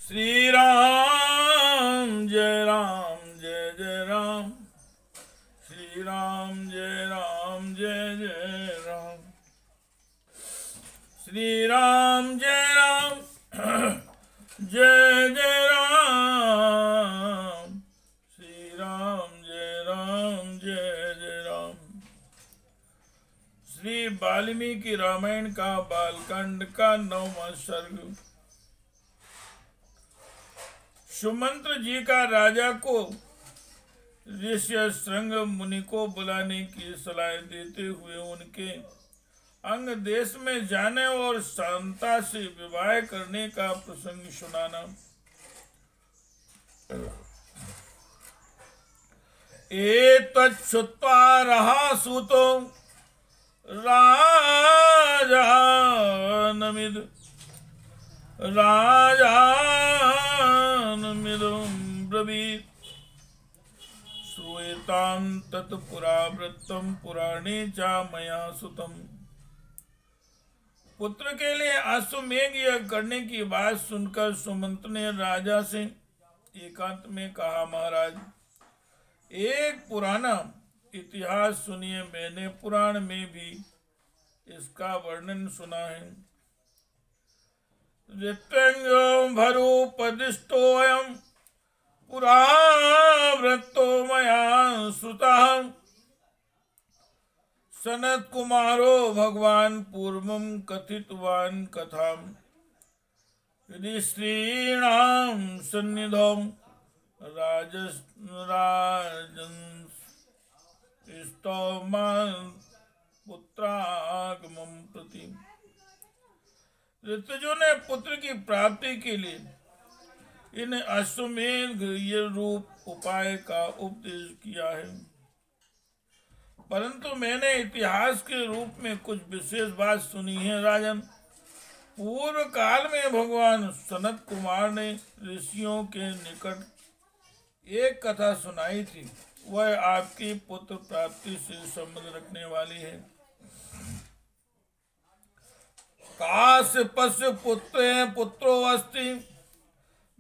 श्री राम जय राम जय जय राम। श्री राम जय राम जय जय राम। श्री राम जय राम जय जय राम। श्री राम जय राम जय जय राम। श्री वाल्मीकि रामायण का बालकांड का 9वां सर्ग। सुमंत्र जी का राजा को ऋषि श्रृंग मुनि को बुलाने की सलाह देते हुए उनके अंग देश में जाने और शांता से विवाह करने का प्रसंग सुनाना। एतच्छ्रुत्वा रहा सूतो राजानमिदं ब्रवीत् श्रूयतां तत्पुरावृत्तं पुराणे च मया सुतम्। पुत्र के लिए अश्वमेध यज्ञ करने की बात सुनकर सुमंत्र ने राजा से एकांत में कहा, महाराज एक पुराना इतिहास सुनिए। मैंने पुराण में भी इसका वर्णन सुना है। ऋत्विंजो भरूपदिष्टोऽयं पुरावृत्तो मया श्रुतः। सनत कुमारो भगवान पूर्वं कथितवान् कथाम्। यदि स्त्रीणां सन्निधौ पुत्रागमं प्रति। ऋतुजों ने पुत्र की प्राप्ति के लिए इन अश्वमेध रूप उपाय का उपदेश किया है, परंतु मैंने इतिहास के रूप में कुछ विशेष बात सुनी है। राजन, पूर्व काल में भगवान सनत कुमार ने ऋषियों के निकट एक कथा सुनाई थी। वह आपकी पुत्र प्राप्ति से संबंध रखने वाली है। काश्यपस्य पुत्रो अस्ति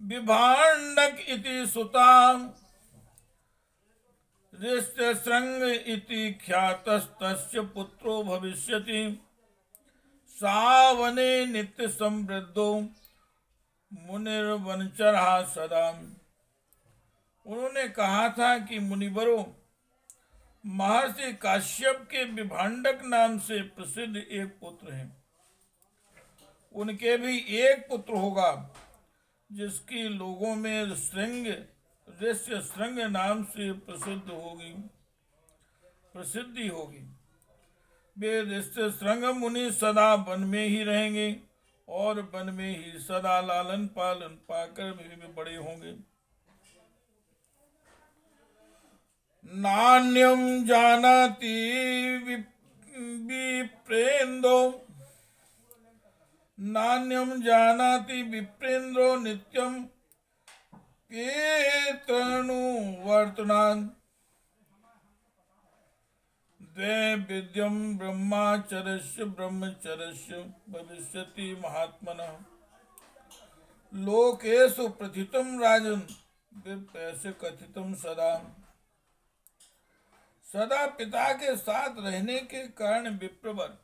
विभाण्डक इति सुता। ऋष्यशृंग इति ख्यातस्तस्य पुत्रो भविष्यति। सावने नित्य समृद्धो मुनिर्वनचरः सदा। उन्होंने कहा था कि मुनिवरों, महर्षि काश्यप के विभाण्डक नाम से प्रसिद्ध एक पुत्र है। उनके भी एक पुत्र होगा जिसकी लोगों में ऋष्य श्रृंग नाम से प्रसिद्धि होगी। वे ऋष्य श्रृंग मुनि सदा वन में ही रहेंगे और वन में ही सदा लालन पालन पाकर भी बड़े होंगे। नान्यम जानाति विप्रेन्द्रो नित्यम कीर्तनुवर्तनान्। द्वे विद्यम ब्रह्मचर्यस्य भविष्यति महात्मनः। लोकेषु प्रथितं राजन् विप्रेषु कथितं सदा। सदा पिता के साथ रहने के कारण विप्रवर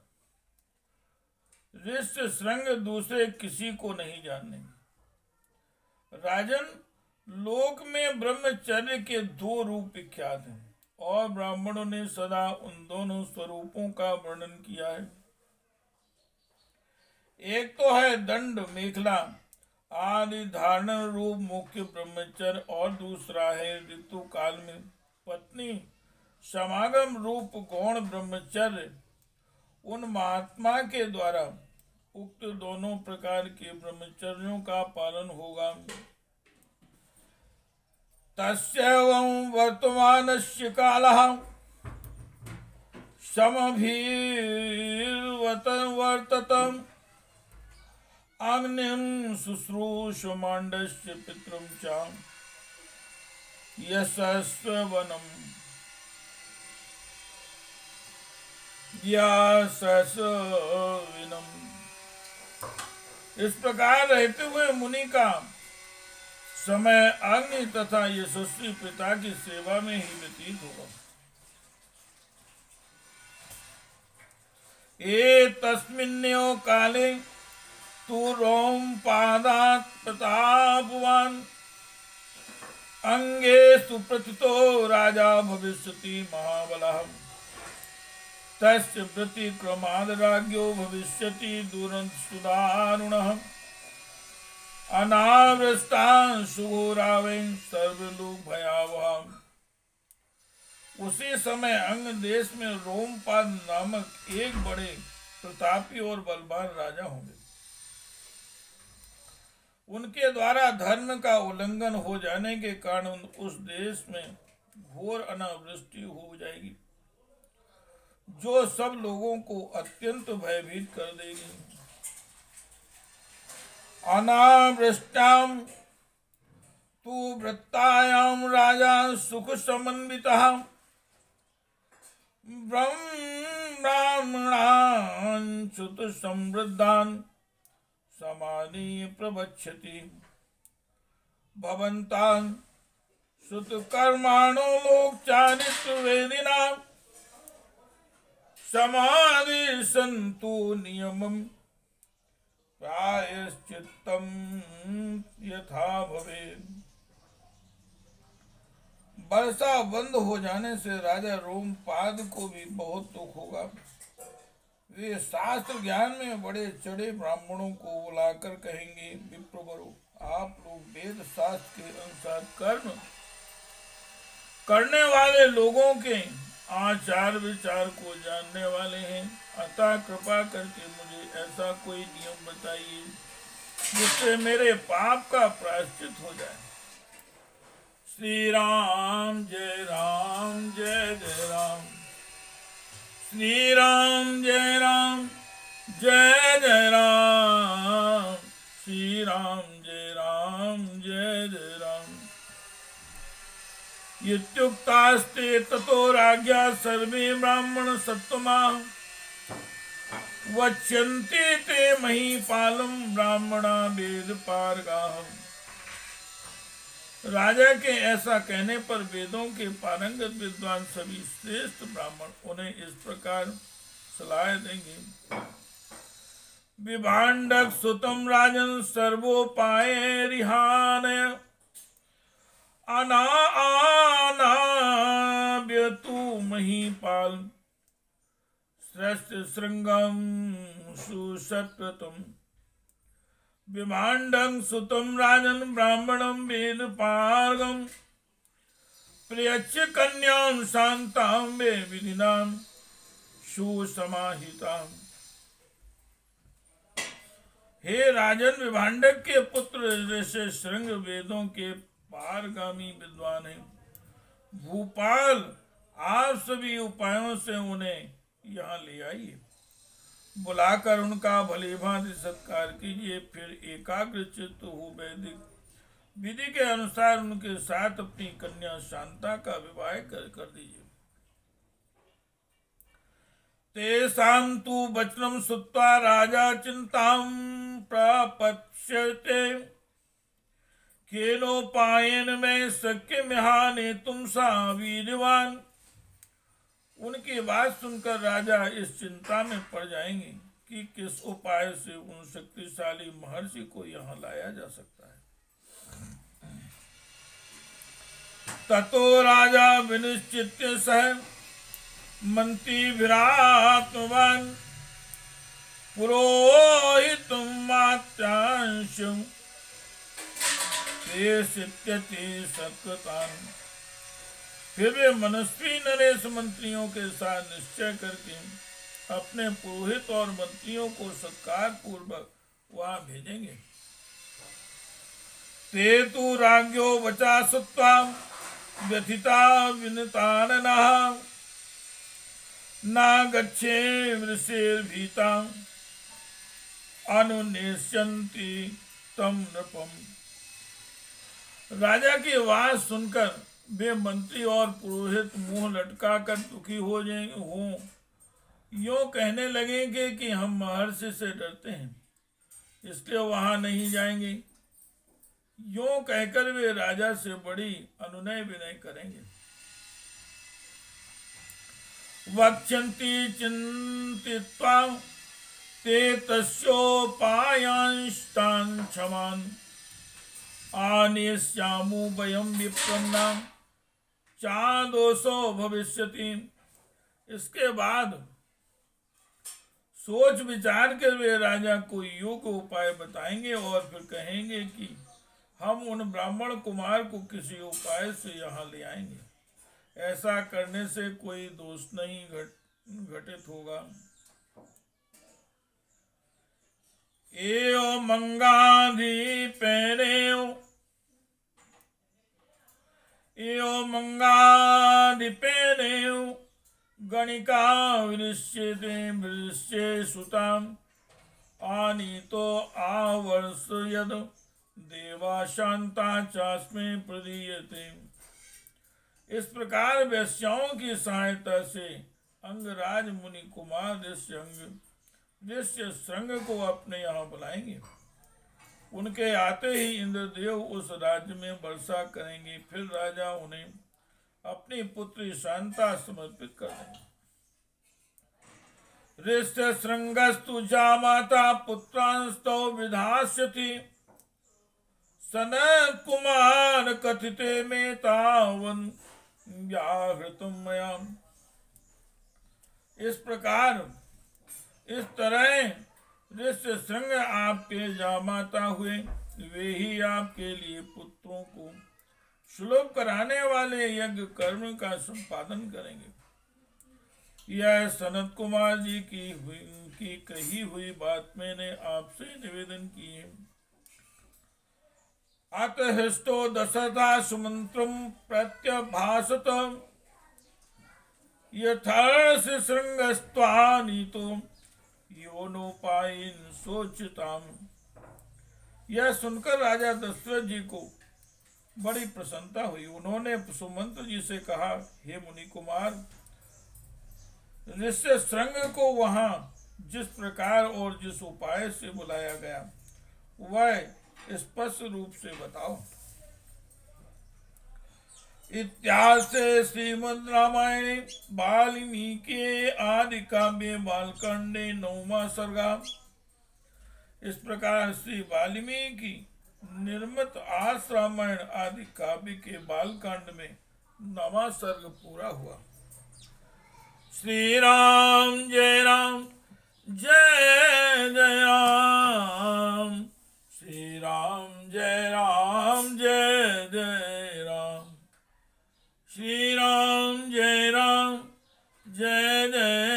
ऋष्य श्रृंग दूसरे किसी को नहीं जाने। राजन, लोक में ब्रह्मचर्य के 2 रूप विख्यात हैं और ब्राह्मणों ने सदा उन दोनों स्वरूपों का वर्णन किया है। एक तो है दंड मेखला आदि धारण रूप मुख्य ब्रह्मचर्य और दूसरा है ऋतु काल में पत्नी समागम रूप गौण ब्रह्मचर्य। उन महात्मा के द्वारा उक्त दोनों प्रकार के ब्रह्मचर्यों का पालन होगा। तस्यैवं वर्तमानस्य कालः समभिर्वर्ततम्। अग्निं शुश्रूषमाण्डस्य पितरं च यशस्वनम् इस प्रकार रहते हुए मुनि का समय अग्नि तथा यशस्वी पिता की सेवा में ही व्यतीत होगा। तस्मिन्नेव काले तु रोमपादात् प्रतापवान् अंगे सुप्रथितो राजा भविष्यति महाबलः तस्य व्यतिक्रमाद् राज्ञो भविष्यति दुरंतुदारुणः अनावृष्टान् सुघोरावें सर्वलोक भयावह। उसी समय अंग देश में रोमपाद नामक एक बड़े प्रतापी और बलवान राजा होंगे। उनके द्वारा धर्म का उल्लंघन हो जाने के कारण उस देश में घोर अनावृष्टि हो जाएगी, जो सब लोगों को अत्यंत भयभीत कर देगी। अनावृष्टाम तु वृत्तायाम राजा सुख समन्वितः ब्राह्मणान् सुत समृद्धान् समानीय प्रवक्ष्यति भवन्तान् सुत कर्माणो लोक चारित्र वेदिना समाधि संतु नियमम् प्रायश्चित्तम् यथा भवेत्। वर्षा बंद हो जाने से राजा रोमपाद को भी बहुत दुख होगा। वे शास्त्र ज्ञान में बड़े चढ़े ब्राह्मणों को बुलाकर कहेंगे, विप्रवरो, आप लोग वेद शास्त्र के अनुसार कर्म करने वाले लोगों के आचार विचार को जानने वाले हैं, अतः कृपा करके मुझे ऐसा कोई नियम बताइए जिससे मेरे पाप का प्रायश्चित हो जाए। श्री राम जय राम जय जय राम, श्री राम जय राम जय जय राम, श्री राम जय जय राम। इत्युक्तास्ते ततो राज्ञा सर्वे ब्राह्मण सत्तमा वच्यन्ते ते महीपालम ब्राह्मणा वेद पारगाः। राजा के ऐसा कहने पर वेदों के पारंगत विद्वान सभी श्रेष्ठ ब्राह्मण उन्हें इस प्रकार सलाह देंगे। विभाण्डक सुतम राजन सर्वोपाय रिहानय अनाव्यतु महीपाल श्रेष्ठ श्रृंगम सुसत्वतम। विभाण्डं सुतं राजन ब्राह्मणं वेद पारगम प्रियच्य कन्यां शांतां वे विधिनां सुसमाहिताम्। हे राजन, विभाण्डक के पुत्र जैसे श्रृंग वेदों के पारगामी विद्वान हैं। भूपाल, आप सभी उपायों से उन्हें यहाँ ले आइए, बुलाकर उनका भली भांति सत्कार कीजिए, फिर एकाग्र चित्त हो वैदिक विधि के अनुसार उनके साथ अपनी कन्या शांता का विवाह कर दीजिए। तेषां तु वचनं श्रुत्वा राजा चिंतां प्रपश्यते केनोपायेन में शक्यमिहा नेतुं सा वीर्यवान्। उनकी बात सुनकर राजा इस चिंता में पड़ जाएंगे कि किस उपाय से उन शक्तिशाली महर्षि को यहाँ लाया जा सकता है। ततो राजा विनिश्चित्य सह मंत्री विरात्मवान् पुरोहितुं मात्यांशं प्रेषयति सत्वतान्। फिर वे मनस्वी नरेश मंत्रियों के साथ निश्चय करके अपने पुरोहित और मंत्रियों को सत्कार पूर्वक वहां भेजेंगे। ते तु राज्ञो वचा सुत्वा व्यथिता विनताननः न गच्छे वृषेर्भीता अनुनेष्यन्ति तम नृपम्। राजा की आवाज सुनकर वे मंत्री और पुरोहित मुंह लटकाकर दुखी हो जाएंगे, यूं कहने लगेंगे कि हम महर्षि से डरते हैं, इसलिए वहां नहीं जाएंगे। यूं कहकर वे राजा से बड़ी अनुनय विनय करेंगे। वक्ष्यन्ति चिन्तित्वा ते तस्योपायांस्तान् क्षमान् आनेष्यामो वयं विप्रन्ना चादोषो भविष्यति। इसके बाद सोच विचार कर वे राजा को योग्य उपाय बताएंगे और फिर कहेंगे कि हम उन ब्राह्मण कुमार को किसी उपाय से यहाँ ले आएंगे। ऐसा करने से कोई दोष नहीं घटित होगा। एव मंगाधिपेनेव गणिका विनिश्चिते वृष्ये सुताम् आनीतो आवर्ष यद देवा शांता चास्मे प्रदीयते। इस प्रकार वैश्याओं की सहायता से अंगराज मुनि कुमार ऋष्य श्रृंग को अपने यहाँ बुलाएंगे। उनके आते ही इंद्रदेव उस राज्य में वर्षा करेंगे। फिर राजा उन्हें अपनी पुत्री शांता समर्पित कर देंगे। ऋष्य श्रृंगस्तु जामाता पुत्रांस्तौ विधास्यति सनत कुमार कथिते में तावन व्याहृतम मया। इस प्रकार इस तरह ऋष्य श्रृंग आपके जामाता हुए, वे ही आपके लिए पुत्रों को सुलभ कराने वाले यज्ञ कर्म का संपादन करेंगे। यह सनत कुमार जी की कही हुई बात मैंने आपसे निवेदन की है। अतहृष्टो दशरथा सुमंत्रम प्रत्यभाषत यथार्थ श्रृंगस्त्वानीतो योनोपायन सोचताम। यह सुनकर राजा दशरथ जी को बड़ी प्रसन्नता हुई। उन्होंने सुमंत्र जी से कहा, हे मुनि कुमार, ऋष्य श्रृंग को वहां जिस प्रकार और जिस उपाय से बुलाया गया वह स्पष्ट रूप से बताओ। इत्यासे श्रीमद् रामायणे वाल्मीकि आदि काव्ये बालकांडे 9वां सर्गा। इस प्रकार श्री वाल्मीकि निर्मित आस रामायण आदि काव्य के बालकांड में 9वां सर्ग पूरा हुआ। श्री राम जय जय राम। श्री राम जय जय राम। श्री राम जय जय